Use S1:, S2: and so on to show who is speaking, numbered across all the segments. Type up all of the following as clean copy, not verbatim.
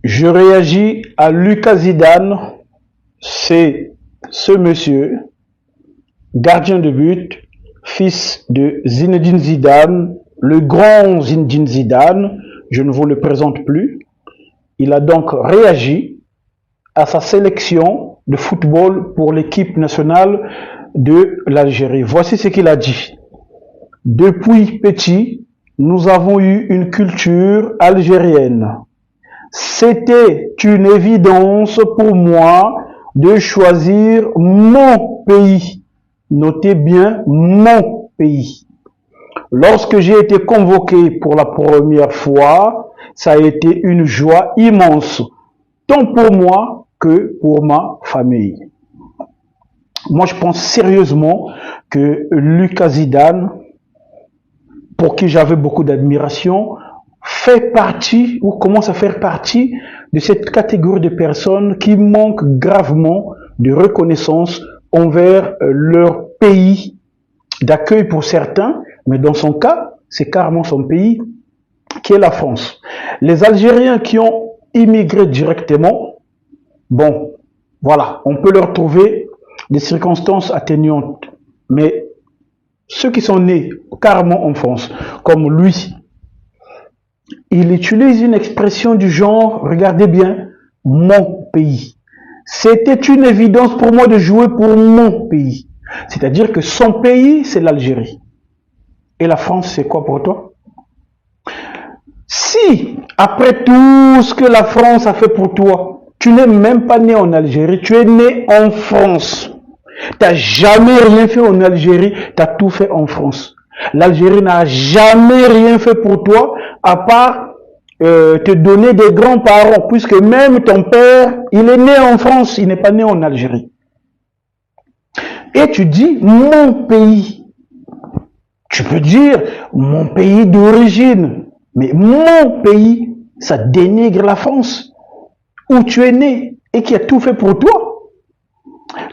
S1: Je réagis à Lucas Zidane, c'est ce monsieur, gardien de but, fils de Zinedine Zidane, le grand Zinedine Zidane, je ne vous le présente plus. Il a donc réagi à sa sélection de football pour l'équipe nationale de l'Algérie. Voici ce qu'il a dit. Depuis petit, nous avons eu une culture algérienne. C'était une évidence pour moi de choisir mon pays. Notez bien mon pays. Lorsque j'ai été convoqué pour la première fois, ça a été une joie immense, tant pour moi que pour ma famille. Moi, je pense sérieusement que Lucas Zidane, pour qui j'avais beaucoup d'admiration, fait partie ou commence à faire partie de cette catégorie de personnes qui manquent gravement de reconnaissance envers leur pays d'accueil pour certains, mais dans son cas, c'est carrément son pays qui est la France. Les Algériens qui ont immigré directement, bon, voilà, on peut leur trouver des circonstances atténuantes, mais ceux qui sont nés carrément en France, comme lui, il utilise une expression du genre, regardez bien, mon pays. C'était une évidence pour moi de jouer pour mon pays. C'est-à-dire que son pays, c'est l'Algérie. Et la France, c'est quoi pour toi? Si, après tout ce que la France a fait pour toi, tu n'es même pas né en Algérie, tu es né en France. Tu n'as jamais rien fait en Algérie, tu as tout fait en France. L'Algérie n'a jamais rien fait pour toi, à part te donner des grands-parents, puisque même ton père, il est né en France, il n'est pas né en Algérie. Et tu dis, mon pays. Tu peux dire, mon pays d'origine. Mais mon pays, ça dénigre la France, où tu es né et qui a tout fait pour toi.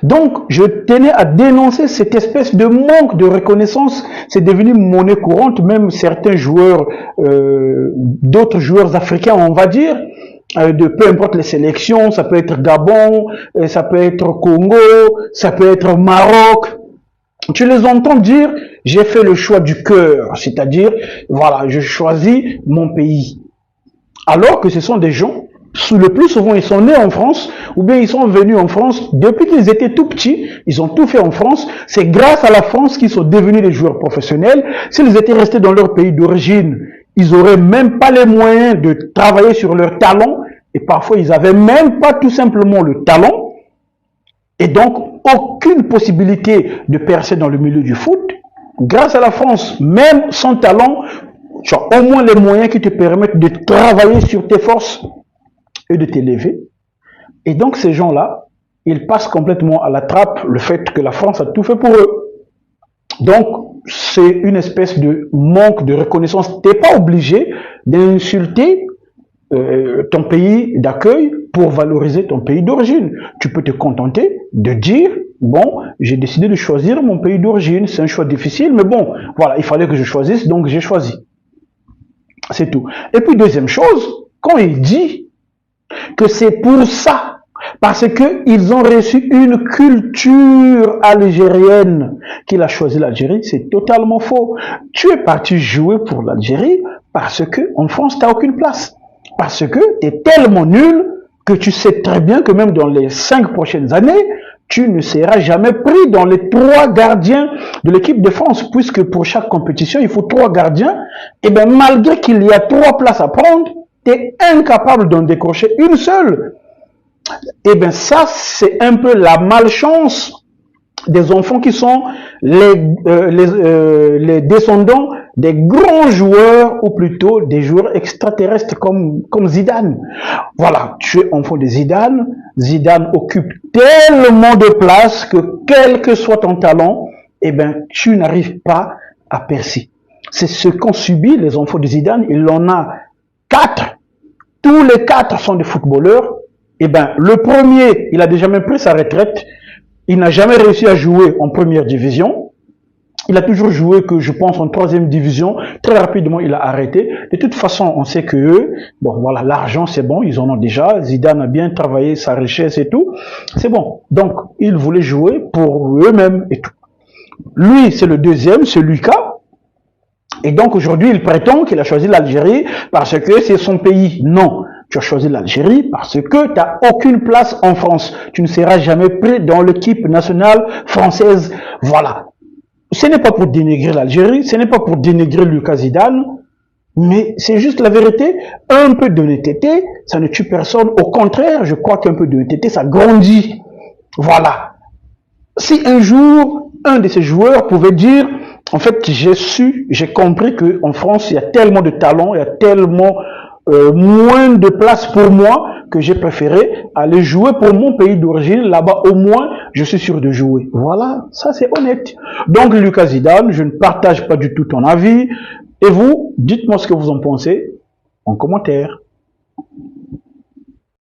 S1: Donc, je tenais à dénoncer cette espèce de manque de reconnaissance. C'est devenu monnaie courante, même certains joueurs, d'autres joueurs africains, on va dire, de peu importe les sélections, ça peut être Gabon, ça peut être Congo, ça peut être Maroc. Tu les entends dire, j'ai fait le choix du cœur, c'est-à-dire, voilà, je choisis mon pays. Alors que ce sont des gens, le plus souvent, ils sont nés en France, ou bien ils sont venus en France, depuis qu'ils étaient tout petits, ils ont tout fait en France. C'est grâce à la France qu'ils sont devenus des joueurs professionnels. S'ils étaient restés dans leur pays d'origine, ils auraient même pas les moyens de travailler sur leur talent, et parfois ils avaient même pas tout simplement le talent, et donc aucune possibilité de percer dans le milieu du foot. Grâce à la France, même sans talent, tu as au moins les moyens qui te permettent de travailler sur tes forces et de t'élever. Et donc ces gens-là, ils passent complètement à la trappe le fait que la France a tout fait pour eux. Donc c'est une espèce de manque de reconnaissance. Tu n'es pas obligé d'insulter ton pays d'accueil pour valoriser ton pays d'origine. Tu peux te contenter de dire, bon, j'ai décidé de choisir mon pays d'origine, c'est un choix difficile, mais bon, voilà, il fallait que je choisisse, donc j'ai choisi. C'est tout. Et puis deuxième chose, quand il dit que c'est pour ça, parce qu'ils ont reçu une culture algérienne qu'il a choisi l'Algérie, c'est totalement faux. Tu es parti jouer pour l'Algérie parce que en France, tu n'as aucune place. Parce que tu es tellement nul que tu sais très bien que même dans les 5 prochaines années, tu ne seras jamais pris dans les 3 gardiens de l'équipe de France, puisque pour chaque compétition, il faut 3 gardiens. Et bien, malgré qu'il y a 3 places à prendre, tu es incapable d'en décrocher une seule. Et bien ça, c'est un peu la malchance des enfants qui sont les descendants des grands joueurs, ou plutôt des joueurs extraterrestres comme Zidane. Voilà, tu es enfant de Zidane. Zidane occupe tellement de place que quel que soit ton talent, eh ben, tu n'arrives pas à percer. C'est ce qu'ont subi les enfants de Zidane. Il en a 4. Tous les 4 sont des footballeurs. Eh ben, le premier, il a déjà même pris sa retraite. Il n'a jamais réussi à jouer en première division. Il a toujours joué que je pense en 3e division. Très rapidement, il a arrêté. De toute façon, on sait que eux, bon voilà, l'argent c'est bon, ils en ont déjà. Zidane a bien travaillé sa richesse et tout. C'est bon. Donc, ils voulaient jouer pour eux-mêmes et tout. Lui, c'est le deuxième, c'est Lucas. Et donc aujourd'hui, il prétend qu'il a choisi l'Algérie parce que c'est son pays. Non, tu as choisi l'Algérie parce que tu n'as aucune place en France. Tu ne seras jamais pris dans l'équipe nationale française. Voilà. Ce n'est pas pour dénigrer l'Algérie, ce n'est pas pour dénigrer Lucas Zidane, mais c'est juste la vérité. Un peu d'honnêteté, ça ne tue personne. Au contraire, je crois qu'un peu d'honnêteté, ça grandit. Voilà. Si un jour, un de ces joueurs pouvait dire, en fait, j'ai compris qu'en France, il y a tellement de talent, il y a tellement moins de place pour moi que j'ai préféré aller jouer pour mon pays d'origine. Là-bas, au moins, je suis sûr de jouer. Voilà, ça c'est honnête. Donc, Lucas Zidane, je ne partage pas du tout ton avis. Et vous, dites-moi ce que vous en pensez en commentaire.